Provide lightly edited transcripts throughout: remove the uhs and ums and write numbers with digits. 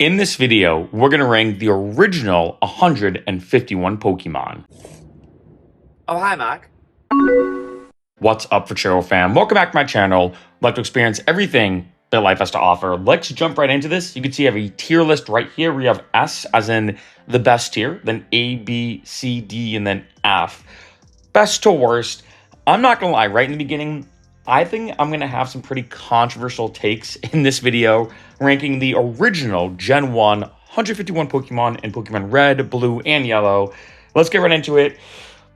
In this video, we're going to rank the original 151 Pokemon. Oh, hi, Mark. What's up, Freccero fam? Welcome back to my channel. I'd like to experience everything that life has to offer. Let's jump right into this. You can see I have a tier list right here. We have S as in the best tier, then A, B, C, D, and then F. Best to worst. I'm not going to lie, right in the beginning, I think I'm going to have some pretty controversial takes in this video, ranking the original Gen 1 151 Pokemon in Pokemon Red, Blue, and Yellow. Let's get right into it.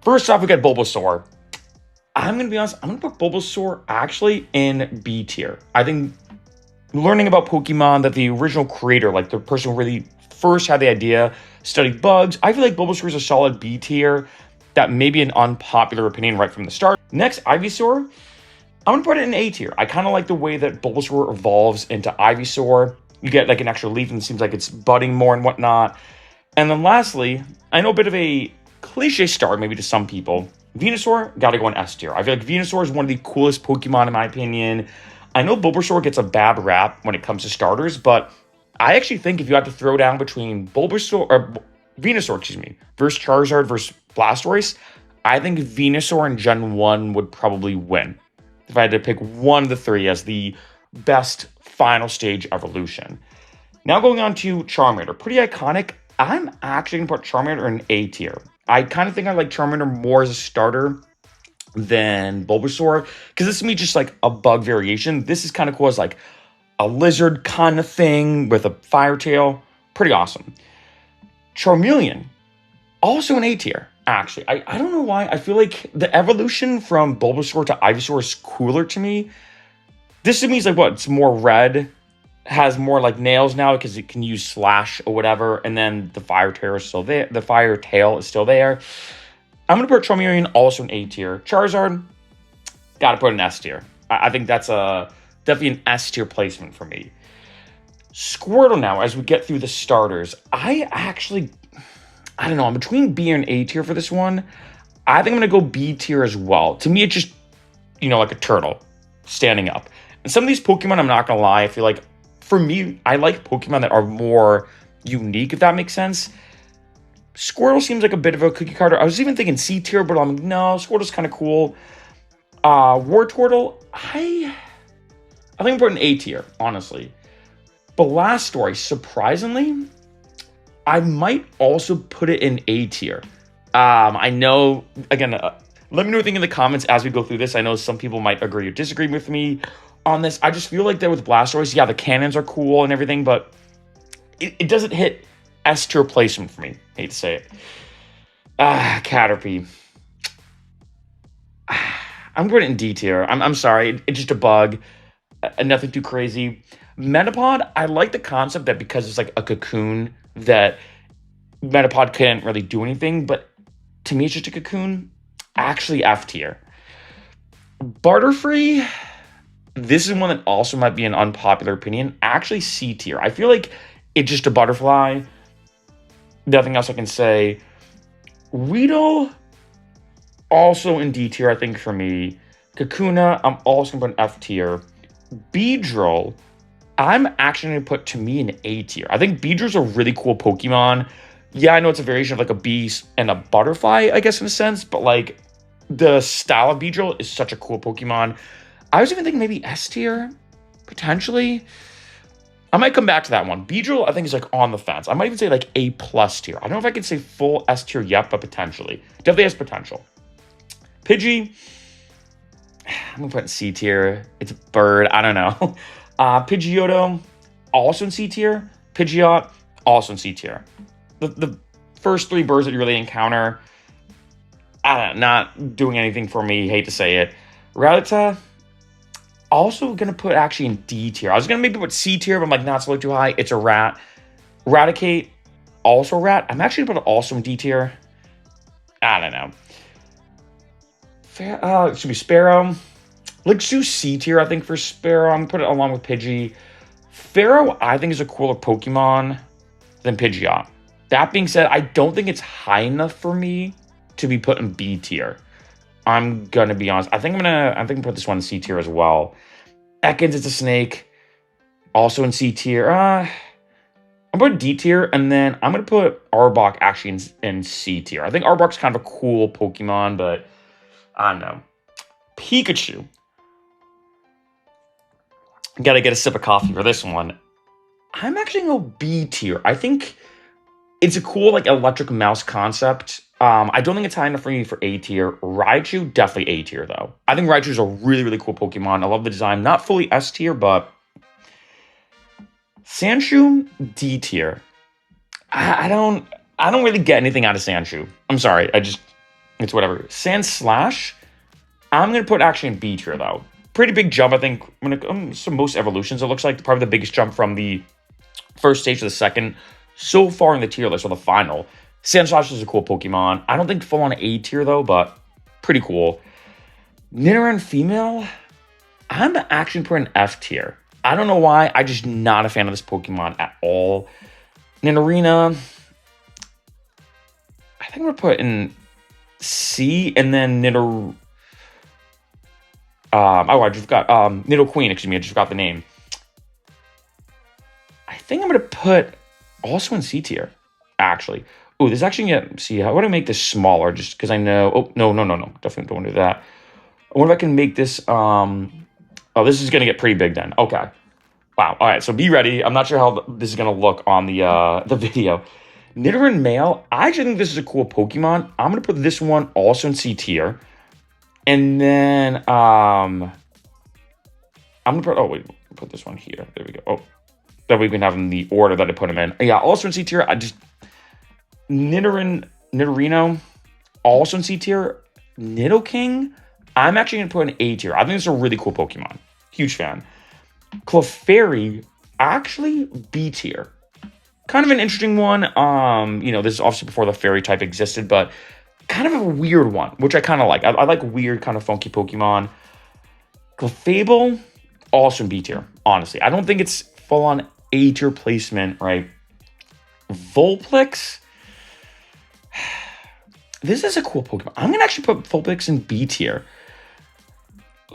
First off, we got Bulbasaur. I'm going to be honest, I'm going to put Bulbasaur actually in B tier. I think learning about Pokemon that the original creator, like the person who really first had the idea, studied bugs, I feel like Bulbasaur is a solid B tier. That may be an unpopular opinion right from the start. Next, Ivysaur. I'm going to put it in A tier. I kind of like the way that Bulbasaur evolves into Ivysaur. You get like an extra leaf and it seems like it's budding more and whatnot. And then lastly, I know a bit of a cliche start maybe to some people. Venusaur, got to go in S tier. I feel like Venusaur is one of the coolest Pokemon in my opinion. I know Bulbasaur gets a bad rap when it comes to starters, but I actually think if you had to throw down between Venusaur, versus Charizard versus Blastoise, I think Venusaur in Gen 1 would probably win. If I had to pick one of the three as the best final stage evolution. Now going on to Charmander. Pretty iconic. I'm actually going to put Charmander in A tier. I kind of think I like Charmander more as a starter than Bulbasaur, because this is me just like a bug variation. This is kind of cool as like a lizard kind of thing with a fire tail. Pretty awesome. Charmeleon, also an A tier. Actually, I don't know why. I feel like the evolution from Bulbasaur to Ivysaur is cooler to me. This to me is like what? It's more red, has more like nails now because it can use slash or whatever, and then the fire tail is still there. The fire tail is still there. I'm gonna put Charmeleon also in A tier. Charizard, gotta put in S tier. I think that's definitely an S tier placement for me. Squirtle now, as we get through the starters, I don't know. I'm between B and A tier for this one. I think I'm going to go B tier as well. To me, it's just, like a turtle standing up. And some of these Pokemon, I'm not going to lie, I feel like, for me, I like Pokemon that are more unique, if that makes sense. Squirtle seems like a bit of a cookie cutter. I was even thinking C tier, but I'm like, no, Squirtle's kind of cool. Wartortle, I think I'm putting A tier, honestly. Blastoise, surprisingly, I might also put it in A tier. I know, again, let me know what you think in the comments as we go through this. I know some people might agree or disagree with me on this. I just feel like that with Blastoise, yeah, the cannons are cool and everything, but it doesn't hit S tier placement for me. Hate to say it. Caterpie. I'm putting it in D tier. I'm sorry. It's just a bug. Nothing too crazy. Metapod, I like the concept that because it's like a cocoon that Metapod can't really do anything, but to me it's just a cocoon. Actually F tier. Butterfree, this is one that also might be an unpopular opinion. Actually C tier. I feel like it's just a butterfly. Nothing else I can say. Weedle, also in D tier, I think for me. Kakuna, I'm also gonna put an F tier. Beedrill, I'm actually going to put, to me, an A tier. I think Beedrill's a really cool Pokemon. Yeah, I know it's a variation of like a bee and a butterfly, I guess, in a sense. But like the style of Beedrill is such a cool Pokemon. I was even thinking maybe S tier, potentially. I might come back to that one. Beedrill, I think, is like on the fence. I might even say like A plus tier. I don't know if I could say full S tier yet, but potentially. Definitely has potential. Pidgey, I'm going to put in C tier. It's a bird. I don't know. Pidgeotto, also in C tier. Pidgeot, also in C tier. The first three birds that you really encounter, not doing anything for me. Hate to say it. Rattata, also going to put actually in D tier. I was going to maybe put C tier, but I'm like, not so too high. It's a rat. Raticate, also rat. I'm actually going to put it also in D tier. I don't know. It should be Sparrow. Let's do C tier, I think, for Sparrow. I'm going to put it along with Pidgey. Pharaoh, I think, is a cooler Pokemon than Pidgeot. That being said, I don't think it's high enough for me to be put in B tier. I'm going to be honest. I think I'm going to put this one in C tier as well. Ekans, it's a snake. Also in C tier. I'm going to D tier, and then I'm going to put Arbok actually in C tier. I think Arbok's kind of a cool Pokemon, but I don't know. Pikachu. Gotta get a sip of coffee for this one. I'm actually going to go B tier. I think it's a cool, like, electric mouse concept. I don't think it's high enough for me for A tier. Raichu, definitely A tier, though. I think Raichu is a really, really cool Pokemon. I love the design. Not fully S tier, but Sandshrew, D tier. I don't really get anything out of Sandshrew. I'm sorry. It's whatever. Sandslash, I'm going to put actually in B tier, though. Pretty big jump, I think. When it comes to most evolutions, it looks like probably the biggest jump from the first stage to the second. So far in the tier list or the final. Sandslash is a cool Pokemon. I don't think full on A tier, though, but pretty cool. Nidoran female, I'm actually putting F tier. I don't know why. I'm just not a fan of this Pokemon at all. Nidorina, I think I'm going to put in C, and then I just got Nidoqueen, excuse me, I just forgot the name. I think I'm going to put also in C tier, actually. Oh, this actually, see, how would I make this smaller? Just because I know, oh, no, definitely don't want to do that. I wonder if I can make this, oh, this is going to get pretty big then. Okay. Wow. All right, so be ready. I'm not sure how this is going to look on the video. Nidoran male, I actually think this is a cool Pokemon. I'm going to put this one also in C tier. And then, I'm going to put, oh, wait, put this one here. There we go. Oh, that way we can have them in the order that I put them in. Yeah, also in C tier. Nidorino, also in C tier. Nidoking, I'm actually going to put in A tier. I think it's a really cool Pokemon. Huge fan. Clefairy, actually B tier. Kind of an interesting one. This is obviously before the fairy type existed, but kind of a weird one, which I kind of like. I like weird, kind of funky Pokemon. Clefable, also in B tier, honestly. I don't think it's full-on A tier placement, right? Vulpix, this is a cool Pokemon. I'm going to actually put Vulpix in B tier.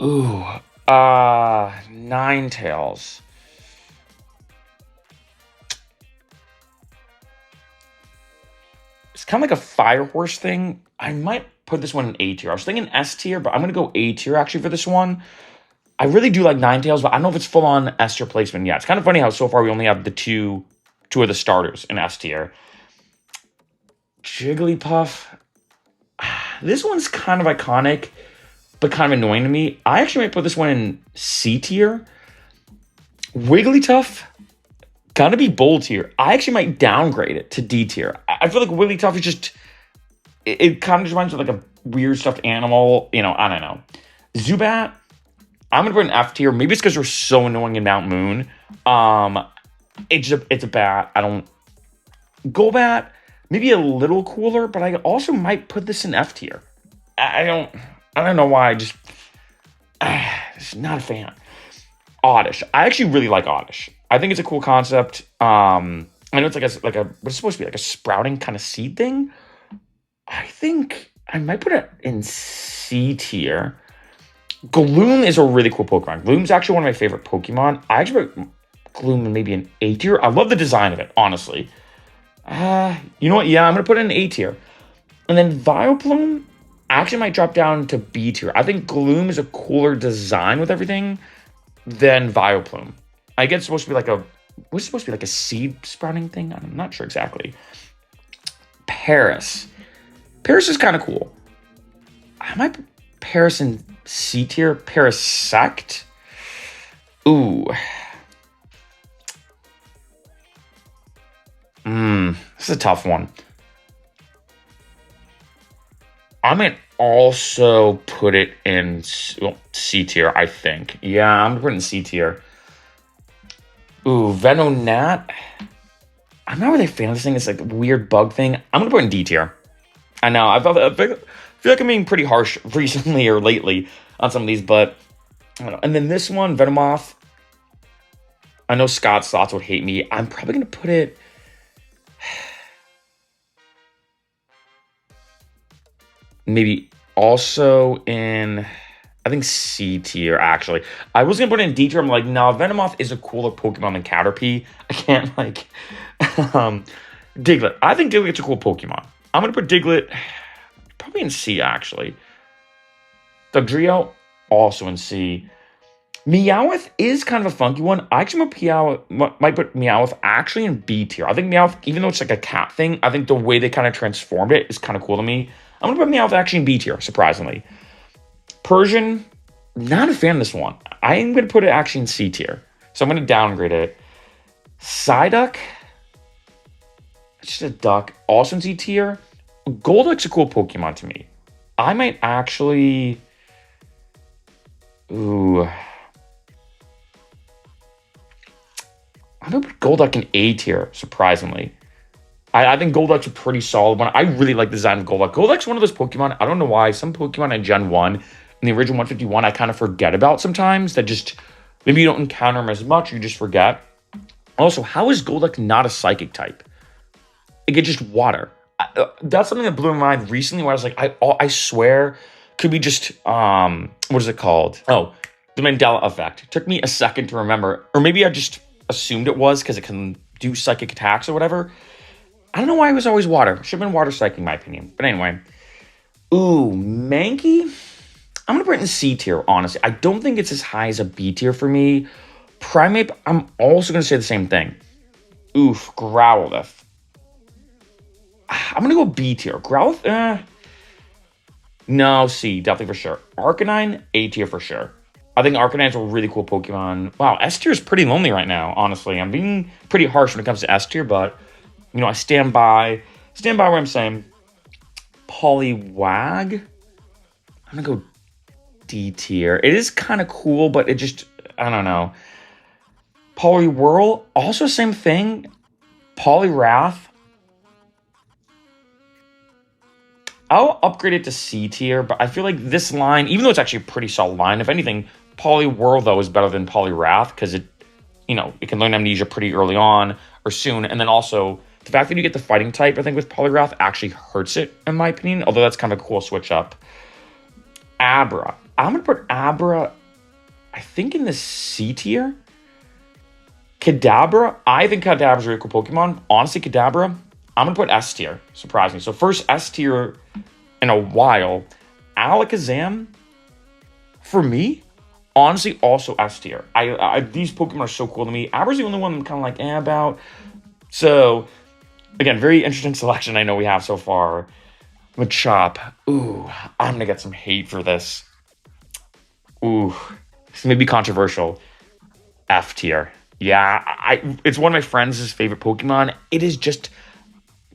Ooh, Ninetales. It's kind of like a fire horse thing. I might put this one in A tier. I was thinking S tier, but I'm going to go A tier actually for this one. I really do like Ninetales, but I don't know if it's full on S tier placement. Yeah, it's kind of funny how so far we only have the two of the starters in S tier. Jigglypuff. This one's kind of iconic, but kind of annoying to me. I actually might put this one in C tier. Wigglytuff, gonna be bold tier. I actually might downgrade it to D tier. I feel like Wigglytuff is just, it kind of just reminds me of like a weird stuffed animal. I don't know. Zubat, I'm gonna put in F tier. Maybe it's because we're so annoying in Mount Moon. It's a bat. I don't, Golbat, maybe a little cooler, but I also might put this in F tier. I don't know why. Just not a fan. Oddish. I actually really like Oddish. I think it's a cool concept. I know it's like a what's supposed to be like a sprouting kind of seed thing. I think I might put it in C tier. Gloom is a really cool Pokemon. Gloom's actually one of my favorite Pokemon. I actually put Gloom in maybe an A tier. I love the design of it, honestly. You know what? Yeah, I'm gonna put it in A tier. And then Vileplume actually might drop down to B tier. I think Gloom is a cooler design with everything than Vileplume. I guess it's supposed to be like a seed sprouting thing. I'm not sure exactly. Paris. Paris is kind of cool. I might put Paris in C tier. Parasect. Ooh. This is a tough one. I might also put it in C tier, I think. Yeah, I'm going to put it in C tier. Ooh, Venonat. I'm not really a fan of this thing. It's like a weird bug thing. I'm going to put it in D tier. I know. I feel like I'm being pretty harsh recently or lately on some of these, but I don't know. And then this one, Venomoth. I know Scott's thoughts would hate me. I'm probably going to put it... maybe also in, I think C tier, actually. I was going to put it in D tier. I'm like, no, Venomoth is a cooler Pokemon than Caterpie. I can't, um, Diglett. I think Diglett's a cool Pokemon. I'm going to put Diglett probably in C, actually. Dugtrio, also in C. Meowth is kind of a funky one. I actually might put Meowth actually in B tier. I think Meowth, even though it's like a cat thing, I think the way they kind of transformed it is kind of cool to me. I'm going to put Meowth actually in B tier, surprisingly. Persian, not a fan of this one. I am going to put it actually in C tier. So I'm going to downgrade it. Psyduck, it's just a duck. Also in C tier. Golduck's a cool Pokemon to me. I might actually... Ooh... I'm going to put Golduck in A tier, surprisingly. I think Golduck's a pretty solid one. I really like the design of Golduck. Golduck's one of those Pokemon, I don't know why, some Pokemon in Gen 1, in the original 151, I kind of forget about sometimes. That just, maybe you don't encounter them as much, you just forget. Also, how is Golduck not a Psychic type? It gets just water. That's something that blew my mind recently, where I was like, I swear, could be just, what is it called? Oh, the Mandela effect. It took me a second to remember. Or maybe I just assumed it was because it can do psychic attacks or whatever. I don't know why it was always water. Should have been water psychic in my opinion. But anyway. Ooh, Mankey? I'm going to put it in C tier, honestly. I don't think it's as high as a B tier for me. Primeape, I'm also going to say the same thing. Oof, Growlithe. I'm going to go B tier. Growlithe, no, C, definitely for sure. Arcanine, A tier for sure. I think Arcanine's a really cool Pokemon. Wow, S tier is pretty lonely right now, honestly. I'm being pretty harsh when it comes to S tier, but, you know, I stand by what I'm saying. Poliwag, I'm going to go D tier. It is kind of cool, but it just, I don't know. Poliwhirl, also same thing. Poliwrath, I'll upgrade it to C tier, but I feel like this line, even though it's actually a pretty solid line, if anything, Poliwhirl, though, is better than Poliwrath, because it, you know, it can learn Amnesia pretty early on, or soon, and then also, the fact that you get the fighting type, I think, with Poliwrath actually hurts it, in my opinion, although that's kind of a cool switch up. Abra. I'm going to put Abra, I think, in the C tier. Kadabra, I think Kadabra's a really cool Pokemon. Honestly, Kadabra, I'm going to put S tier, surprisingly. So first S tier in a while. Alakazam, for me, honestly, also S tier. These Pokemon are so cool to me. Abra's the only one I'm kind of like, about. So, again, very interesting selection I know we have so far. Machop, ooh, I'm going to get some hate for this. Ooh, this may be controversial. F tier. Yeah, it's one of my friends' favorite Pokemon. It is just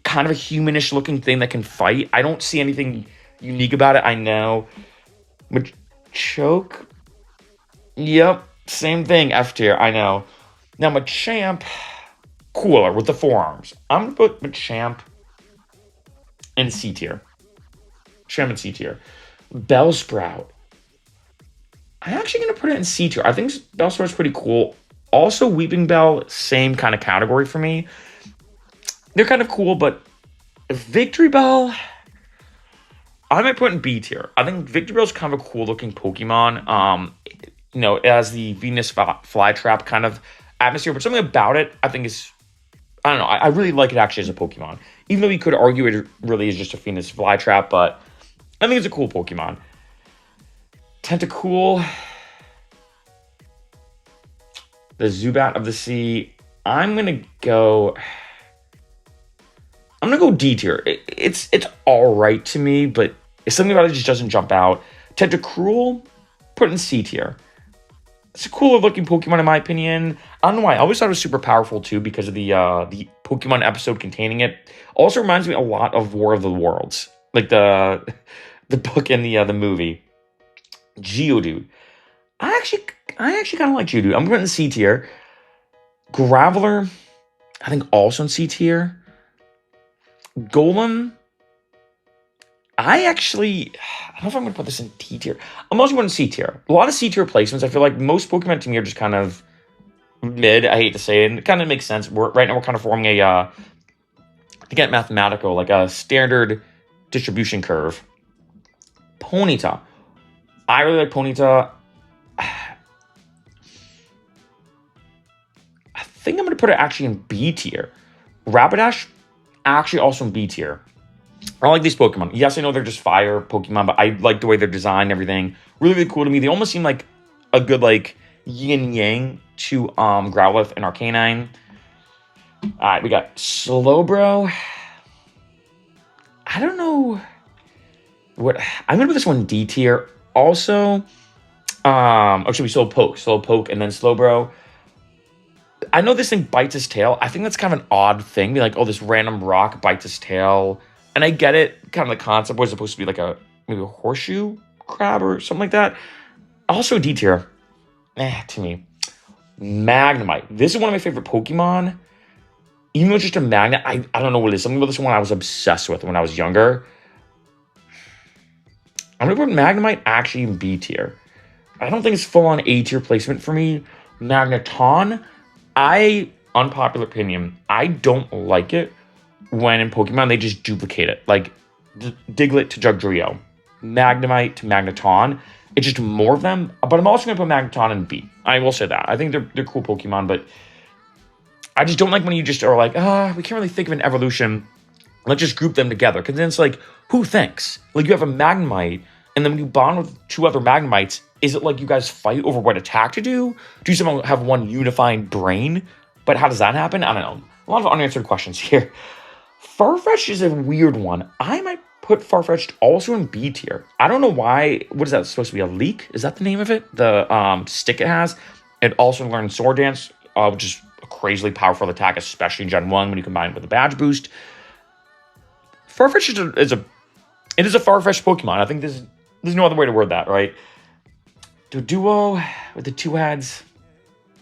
kind of a humanish looking thing that can fight. I don't see anything unique about it, I know. Machoke? Yep, same thing, F tier, I know. Now, Machamp, cooler with the forearms. I'm going to put Machamp in C tier. Machamp in C tier. Bellsprout. I'm actually going to put it in C tier. I think Bellsprout's pretty cool. Also, Weeping Bell, same kind of category for me. They're kind of cool, but Victory Bell, I might put in B tier. I think Victory Bell's kind of a cool-looking Pokemon. You know, it has the Venus flytrap kind of atmosphere, but something about it, I think is, I don't know, I really like it actually as a Pokemon. Even though you could argue it really is just a Venus flytrap, but I think it's a cool Pokemon. Tentacool, the Zubat of the Sea, I'm gonna go D tier. It's all right to me, but something about it just doesn't jump out. Tentacruel, put in C tier. It's a cooler looking Pokemon in my opinion. I don't know why. I always thought it was super powerful too because of the Pokemon episode containing it. Also reminds me a lot of War of the Worlds, like the book and the movie. Geodude. I actually kind of like Geodude. I'm putting in C tier. Graveler, I think also in C tier. Golem, I don't know if I'm going to put this in D tier. I'm also going to C tier. A lot of C tier placements. I feel like most Pokemon to me are just kind of mid. I hate to say it. And it kind of makes sense. Right now we're kind of forming to get mathematical, like a standard distribution curve. Ponyta. I really like Ponyta. I think I'm going to put it actually in B tier. Rapidash, actually also in B tier. I like these Pokemon. Yes, I know they're just fire Pokemon, but I like the way they're designed and everything. Really, really cool to me. They almost seem like a good, like, yin-yang to Growlithe and Arcanine. Alright, we got Slowbro. I don't know what... I'm gonna put this one D tier. Also, actually, Slowpoke, and then Slowbro. I know this thing bites his tail. I think that's kind of an odd thing. Be like, oh, this random rock bites his tail. And I get it. Kind of the concept was supposed to be like maybe a horseshoe crab or something like that. Also D tier. To me. Magnemite. This is one of my favorite Pokemon. Even though it's just a magnet, I don't know what it is. Something about this one I was obsessed with when I was younger. I'm going to put Magnemite actually in B tier. I don't think it's full-on A tier placement for me. Magneton, unpopular opinion, I don't like it when in Pokemon they just duplicate it. Like Diglett to Dugtrio, Magnemite to Magneton. It's just more of them. But I'm also going to put Magneton in B. I will say that. I think they're cool Pokemon, but I just don't like when you just are like, we can't really think of an evolution. Let's just group them together. Because then it's like, who thinks? Like, you have a Magnemite, and then when you bond with two other Magnemites, is it like you guys fight over what attack to do? Do you somehow have one unifying brain? But how does that happen? I don't know. A lot of unanswered questions here. Farfetch'd is a weird one. I might put Farfetch'd also in B tier. I don't know why. What is that supposed to be? A leak? Is that the name of it? The stick it has. It also learns Sword Dance, which is a crazily powerful attack, especially in Gen 1 when you combine it with a badge boost. Farfetch'd is a Farfetch'd Pokemon. I think there's no other way to word that, right? Duo with the two heads.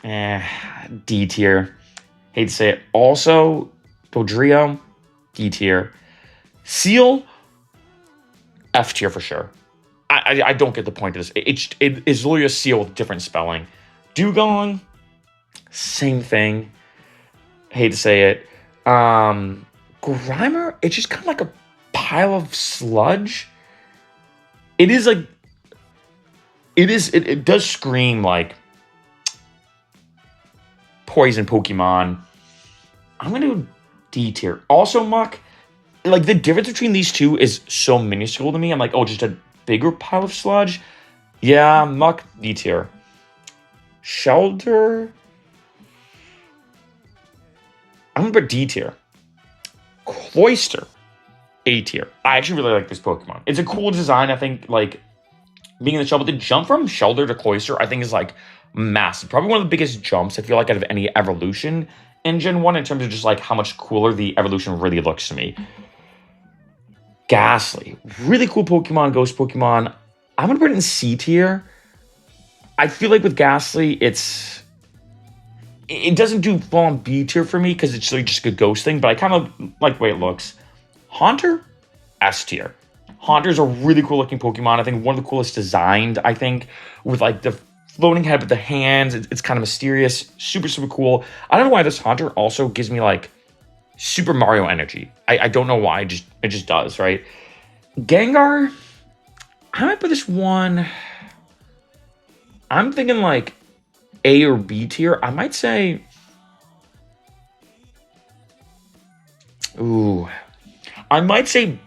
D tier. Hate to say it. Also, Dodrio, D tier. Seal, F tier for sure. I don't get the point of this. It is literally a seal with different spelling. Dugong, same thing. Hate to say it. Grimer, it's just kind of like a pile of sludge. It is like... It does scream like poison Pokemon. I'm going to do D tier. Also, Muck, like the difference between these two is so minuscule to me. I'm like, oh, just a bigger pile of sludge? Yeah, Muck, D tier. Shelter, I'm going to put D tier. Cloyster, A tier. I actually really like this Pokemon. It's a cool design, I think, like, being in the shell, but the jump from Shelter to Cloyster, I think, is, like, massive. Probably one of the biggest jumps, I feel like, out of any evolution in Gen 1 in terms of just, like, how much cooler the evolution really looks to me. Ghastly. Really cool Pokemon, Ghost Pokemon. I'm going to put it in C tier. I feel like with Ghastly, it doesn't do full on B tier for me because it's like just a ghost thing, but I kind of like the way it looks. Haunter, S tier. Haunter's a really cool looking Pokemon. I think one of the coolest designed, I think, with like the floating head with the hands. It's kind of mysterious. Super, super cool. I don't know why this Haunter also gives me like Super Mario energy. I don't know why. It just does, right? Gengar, I might put this one... I'm thinking like A or B tier. I might say... Ooh. I might say...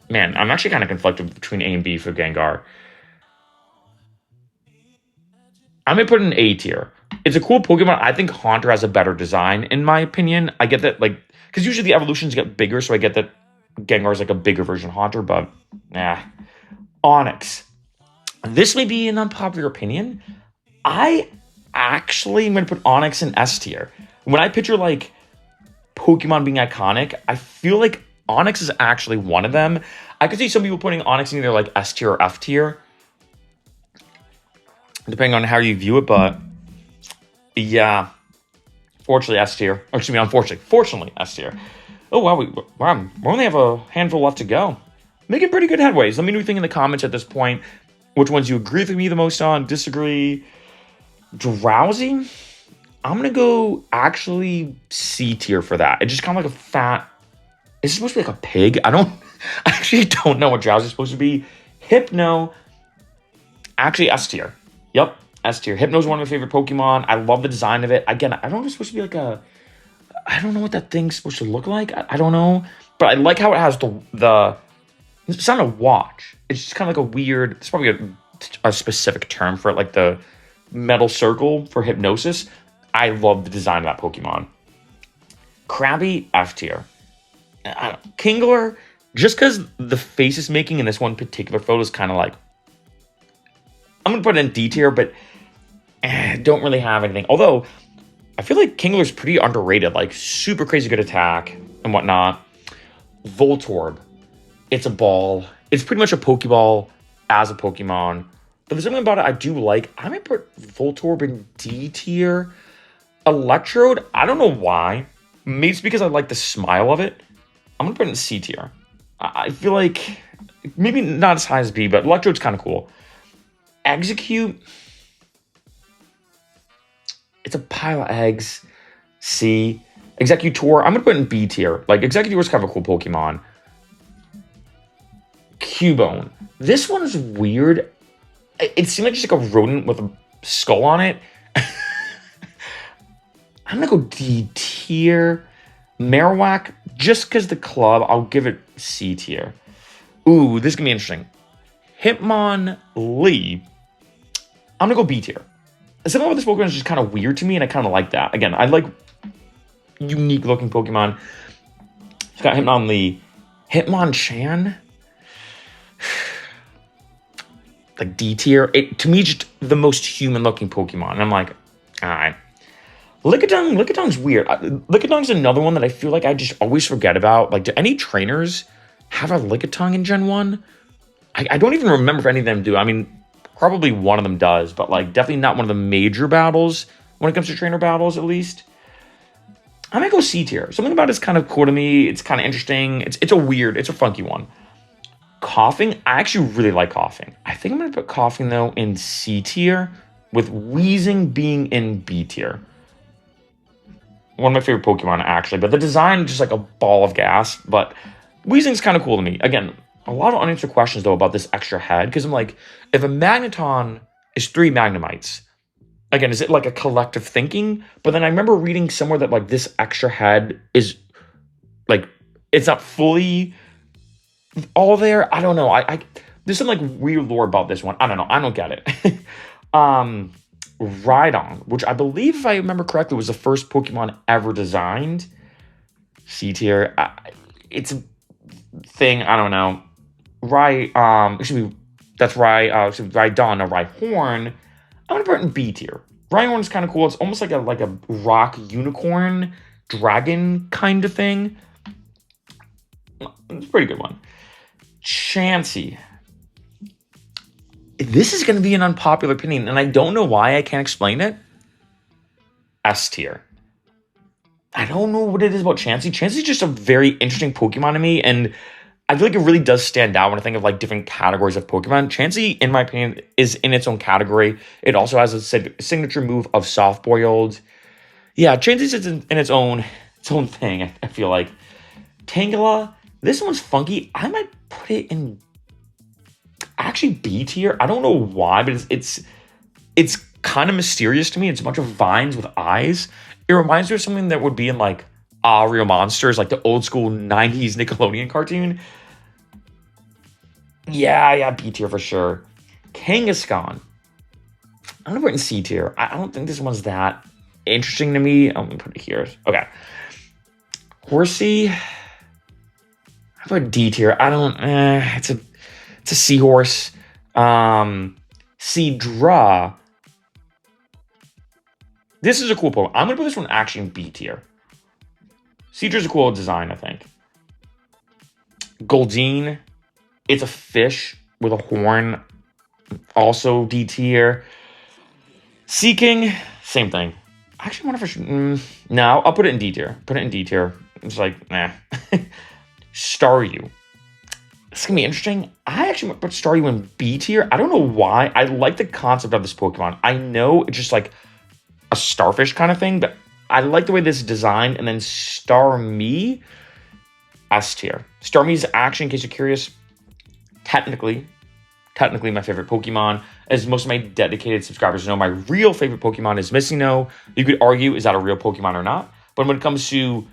Man, I'm actually kind of conflicted between A and B for Gengar. I'm going to put it in A tier. It's a cool Pokemon. I think Haunter has a better design, in my opinion. I get that, like... Because usually the evolutions get bigger, so I get that Gengar is like a bigger version of Haunter, but... Onix. This may be an unpopular opinion. I actually am going to put Onix in S tier. When I picture, like, Pokemon being iconic, I feel like Onix is actually one of them. I could see some people putting Onix in either, like, S tier or F tier, depending on how you view it, but, yeah. Fortunately, S tier. Or, excuse me, fortunately, S tier. Oh, wow, we only have a handful left to go. Making pretty good headways. Let me know what you think in the comments at this point. Which ones you agree with me the most on, disagree. Drowsy? I'm going to go actually C tier for that. It's just kind of like a fat... Is it supposed to be like a pig? I actually don't know what Drowsy is supposed to be. Hypno. Actually, S tier. Yep, S tier. Hypno is one of my favorite Pokemon. I love the design of it. Again, I don't know if it's supposed to be like I don't know what that thing's supposed to look like. I don't know. But I like how it has the it's not a watch. It's just kind of like a weird, it's probably a specific term for it, like the metal circle for hypnosis. I love the design of that Pokemon. Krabby, F tier. Kingler, just because the face is making in this one particular photo is kind of like, I'm going to put it in D tier, but don't really have anything. Although, I feel like Kingler's pretty underrated, like super crazy good attack and whatnot. Voltorb, it's a ball. It's pretty much a Pokeball as a Pokemon. But there's something about it I do like. I might put Voltorb in D tier. Electrode, I don't know why. Maybe it's because I like the smile of it. I'm going to put it in C tier. I feel like, maybe not as high as B, but Electrode's kind of cool. Execute, it's a pile of eggs. C. Executor, I'm going to put it in B tier. Like, Executor's kind of a cool Pokemon. Cubone. This one is weird. It seemed like just like a rodent with a skull on it. I'm going to go D tier. Marowak, just because the club, I'll give it C tier. Ooh, this is going to be interesting. Hitmonlee, I'm going to go B tier. Something about this Pokemon is just kind of weird to me, and I kind of like that. Again, I like unique looking Pokemon. It's got Hitmonlee. Hitmonchan, like D tier. To me, just the most human looking Pokemon. And I'm like, all right. Lickitun's weird. Lickitun's another one that I feel like I just always forget about. Like, do any trainers have a Lickitung in Gen 1? I don't even remember if any of them do. I mean, probably one of them does, but like definitely not one of the major battles when it comes to trainer battles, at least. I might go C tier. Something about it's kind of cool to me. It's kind of interesting. It's a funky one. Coughing, I actually really like Coughing. I think I'm going to put Coughing, though, in C tier, with Wheezing being in B tier. One of my favorite Pokemon, actually, but the design is just like a ball of gas, but Wheezing's kind of cool to me. Again, a lot of unanswered questions, though, about this extra head, because I'm like, if a Magneton is 3 Magnemites, again, is it like a collective thinking? But then I remember reading somewhere that like this extra head is like, it's not fully all there. I don't know. There's some like weird lore about this one. I don't know. I don't get it. Rhydon, which I believe, if I remember correctly, was the first Pokemon ever designed. C tier. It's a thing. I don't know. Rhydon or Rhyhorn. I'm gonna put it in B tier. Rhyhorn is kind of cool. It's almost like a rock unicorn dragon kind of thing. It's a pretty good one. Chansey. This is going to be an unpopular opinion, and I don't know why. I can't explain it. S tier. I don't know what it is about Chansey. Chansey's just a very interesting Pokemon to me, and I feel like it really does stand out when I think of like different categories of Pokemon. Chansey, in my opinion, is in its own category. It also has a signature move of Soft Boiled. Yeah, Chansey's in its own thing, I feel like. Tangela, this one's funky. I might put it in actually B tier. I don't know why, but it's kind of mysterious to me. It's a bunch of vines with eyes. It reminds me of something that would be in like Real Monsters, like the old school 90s Nickelodeon cartoon. Yeah, B tier for sure. Kangaskhan, I'm gonna put it in C tier. I don't think this one's that interesting to me. I'm gonna put it here. Okay. Horsey, I put D tier. I don't. It's a seahorse. Seadra. This is a cool Pokemon. I'm gonna put this one actually in B tier. Seadra's a cool design, I think. Goldeen. It's a fish with a horn. Also D tier. Seeking. Same thing. I actually wonder if I should. No, I'll put it in D tier. Put it in D tier. It's like, nah. Staryu. It's gonna be interesting. I actually might put Staryu in B tier. I don't know why. I like the concept of this Pokemon. I know it's just like a starfish kind of thing, but I like the way this is designed. And then Starmie, S tier. Starmie is actually, in case you're curious, technically my favorite Pokemon. As most of my dedicated subscribers know, my real favorite Pokemon is Missino. You could argue, is that a real Pokemon or not? But when it comes to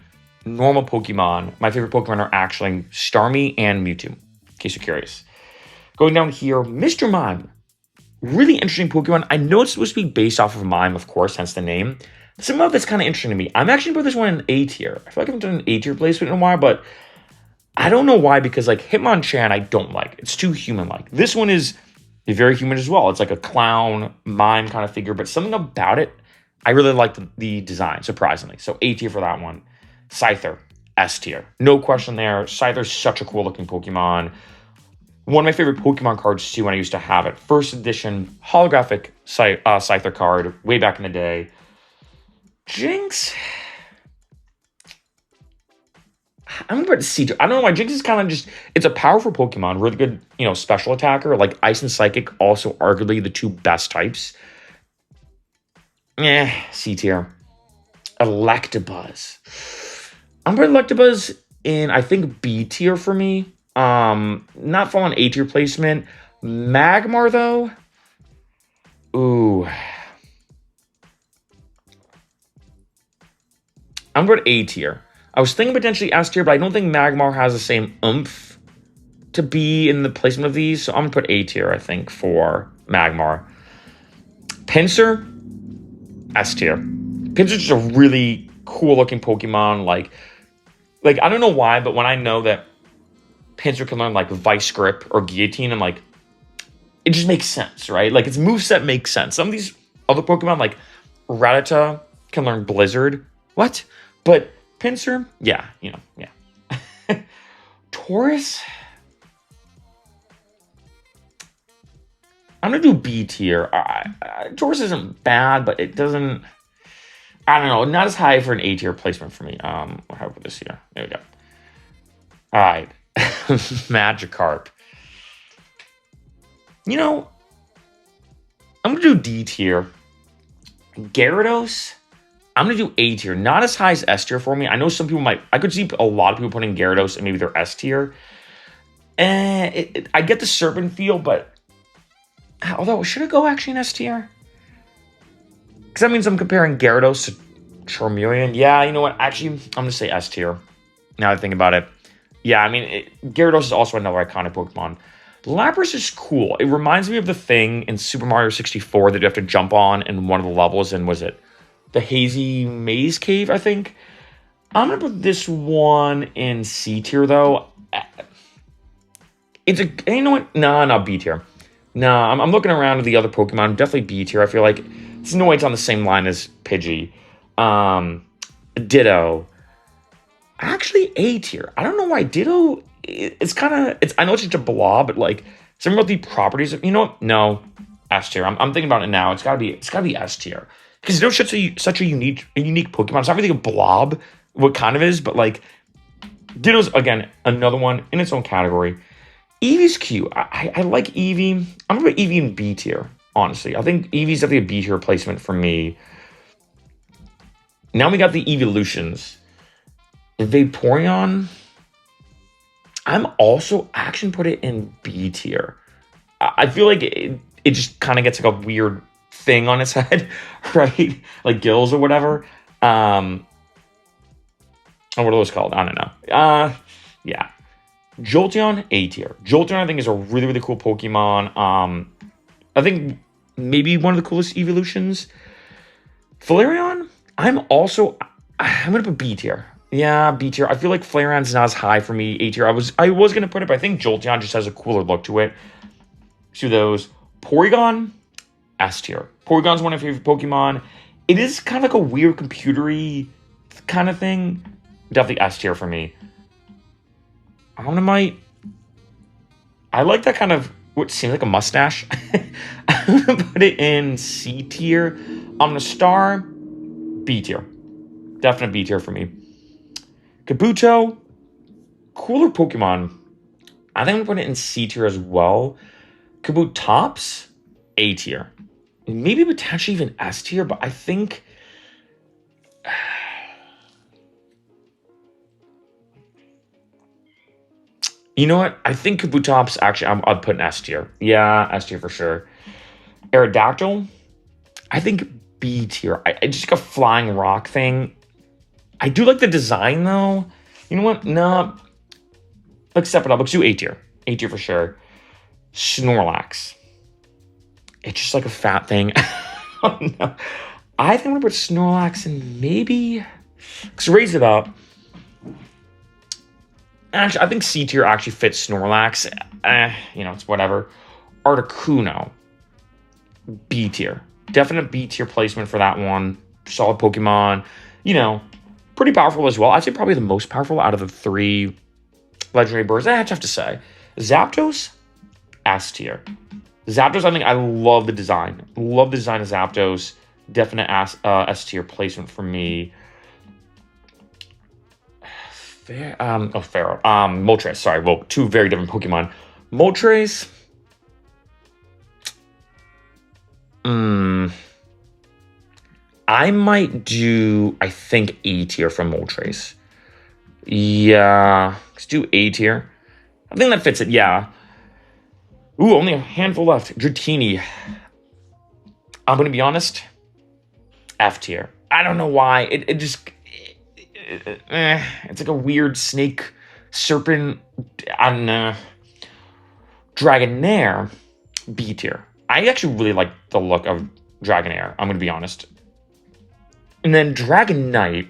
normal Pokemon, my favorite Pokemon are actually Starmie and Mewtwo, in case you're curious. Going down here, Mr. Mime. Really interesting Pokemon. I know it's supposed to be based off of Mime, of course, hence the name. Some of that's kind of interesting to me. I'm actually going to put this one in A tier. I feel like I haven't done an A tier placement in a while, but I don't know why, because like Hitmonchan I don't like. It's too human-like. This one is very human as well. It's like a clown, mime kind of figure, but something about it, I really like the design, surprisingly. So A tier for that one. Scyther, S tier. No question there. Scyther's such a cool looking Pokemon. One of my favorite Pokemon cards too when I used to have it. First edition holographic Scyther card way back in the day. Jinx. I'm going to put C tier. I don't know why. Jinx is kind of just, it's a powerful Pokemon. Really good, special attacker. Like Ice and Psychic, also arguably the two best types. C tier. Electabuzz. I'm going to put Electabuzz in, I think, B tier for me. Not falling A tier placement. Magmar, though. Ooh. I'm going to A tier. I was thinking potentially S tier, but I don't think Magmar has the same oomph to be in the placement of these. So I'm going to put A tier, I think, for Magmar. Pinsir, S tier. Pinsir's just a really cool looking Pokemon. Like I don't know why, but when I know that Pinsir can learn like Vice Grip or Guillotine, I'm like, it just makes sense, right? Like its moveset makes sense. Some of these other Pokemon, like Rattata, can learn Blizzard. What? But Pinsir, yeah. Taurus, I'm gonna do B tier. Taurus isn't bad, but it doesn't. I don't know. Not as high for an A tier placement for me. How about this here? There we go. All right, Magikarp. I'm gonna do D tier. Gyarados, I'm going to do A tier. Not as high as S tier for me. I know some people might... I could see a lot of people putting Gyarados and maybe they're S tier. I get the Serpent feel, but... Although, should it go actually in S tier? Because that means I'm comparing Gyarados to Charmeleon. Yeah, you know what? Actually, I'm going to say S tier. Now that I think about it. Yeah, I mean, Gyarados is also another iconic Pokemon. Lapras is cool. It reminds me of the thing in Super Mario 64 that you have to jump on in one of the levels. And was it the Hazy Maze Cave, I think? I'm going to put this one in C tier, though. You know what? No, not B tier. No, I'm looking around at the other Pokemon. Definitely B tier. I feel like there's no way it's on the same line as Pidgey. Ditto. Actually, A tier. I don't know why Ditto... It's kind of... I know it's just a blob, but like... Something about the properties of... You know what? No. S tier. I'm thinking about it now. It's gotta be S tier. Because Ditto's such a unique Pokemon. It's not really a blob, what kind of is, but like... Ditto's, again, another one in its own category. Eevee's cute. I like Eevee. I'm going to put Eevee in B tier, honestly. I think Eevee's definitely a B tier replacement for me. Now we got the evolutions. Vaporeon, I'm also actually put it in B tier. I feel like it just kind of gets like a weird thing on its head, right? Like gills or whatever. What are those called? I don't know. Yeah. Jolteon, A tier. Jolteon, I think, is a really, really cool Pokemon. I think maybe one of the coolest evolutions. Flareon, I'm going to put B tier. Yeah, B tier. I feel like Flareon's not as high for me. A tier. I was going to put it, but I think Jolteon just has a cooler look to it. To those. Porygon, S tier. Porygon's one of my favorite Pokemon. It is kind of like a weird computery kind of thing. Definitely S tier for me. I like that kind of what seems like a mustache. I'm gonna put it in C tier. Star, B tier. Definite B tier for me. Kabuto, cooler Pokemon. I think I'm gonna put it in C tier as well. Kabutops, A tier. Maybe potentially even S tier, but I think... You know what? I think Kabutops, actually, I'd put in S tier. Yeah, S tier for sure. Aerodactyl, I think B tier. I just like a flying rock thing. I do like the design, though. You know what? No. Let's step it up. Let's do A tier. A tier for sure. Snorlax. It's just like a fat thing. Oh, no. I think I'm going to put Snorlax in maybe... Let's raise it up. Actually, I think C tier actually fits Snorlax. It's whatever. Articuno. B tier. Definite B tier placement for that one. Solid Pokemon. Pretty powerful as well. I'd say probably the most powerful out of the 3 legendary birds. I'd have to say. Zapdos, S tier. Zapdos, I think I love the design. Love the design of Zapdos. Definite S tier placement for me. Freccero. Moltres, sorry. Well, 2 very different Pokemon. Moltres. I might do, I think, A tier for Moltres. Yeah. Let's do A tier. I think that fits it, yeah. Ooh, only a handful left. Dratini. I'm going to be honest. F tier. I don't know why. It's like a weird snake, serpent, Dragonair. B tier. I actually really like the look of Dragonair. I'm going to be honest. And then Dragonite,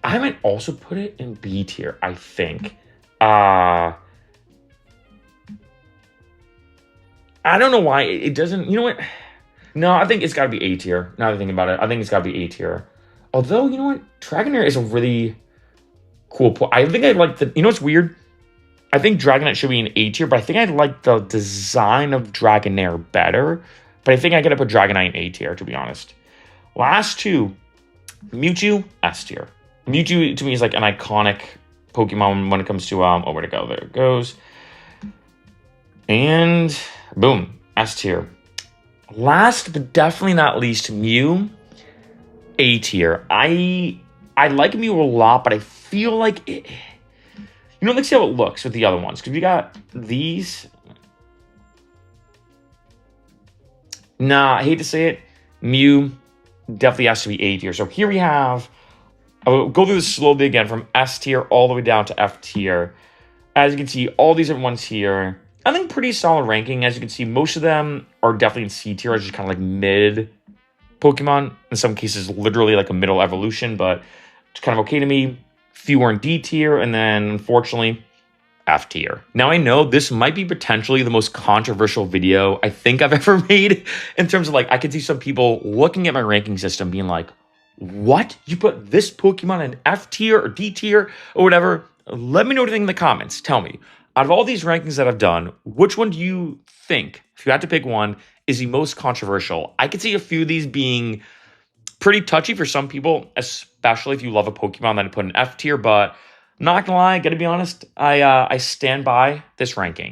I might also put it in B tier, I think. I don't know why it doesn't, you know what? No, I think it's got to be A tier. Now that I think about it, I think it's got to be A tier. Although, you know what? Dragonair is a really cool I think I like the, what's weird? I think Dragonite should be an A tier, but I think I like the design of Dragonair better. But I think I gotta put Dragonite in A tier, to be honest. Last 2, Mewtwo, S tier. Mewtwo, to me, is like an iconic Pokemon when it comes to, where'd it go? There it goes. And, boom, S tier. Last, but definitely not least, Mew, A tier. I like Mew a lot, but I feel like it... let's see how it looks with the other ones. Because we got these. Nah, I hate to say it. Mew definitely has to be A tier. So here we have... I'll go through this slowly again from S tier all the way down to F tier. As you can see, all these different ones here. I think pretty solid ranking. As you can see, most of them are definitely in C tier. It's just kind of like mid Pokemon. In some cases, literally like a middle evolution. But it's kind of okay to me. Few are in D tier, and then, unfortunately, F tier. Now, I know this might be potentially the most controversial video I think I've ever made in terms of, I could see some people looking at my ranking system being like, what? You put this Pokemon in F tier or D tier or whatever? Let me know what you think in the comments. Tell me, out of all these rankings that I've done, which one do you think, if you had to pick one, is the most controversial? I could see a few of these being pretty touchy for some people, especially if you love a Pokemon that I put in F tier, but not gonna lie, gotta be honest, I stand by this ranking.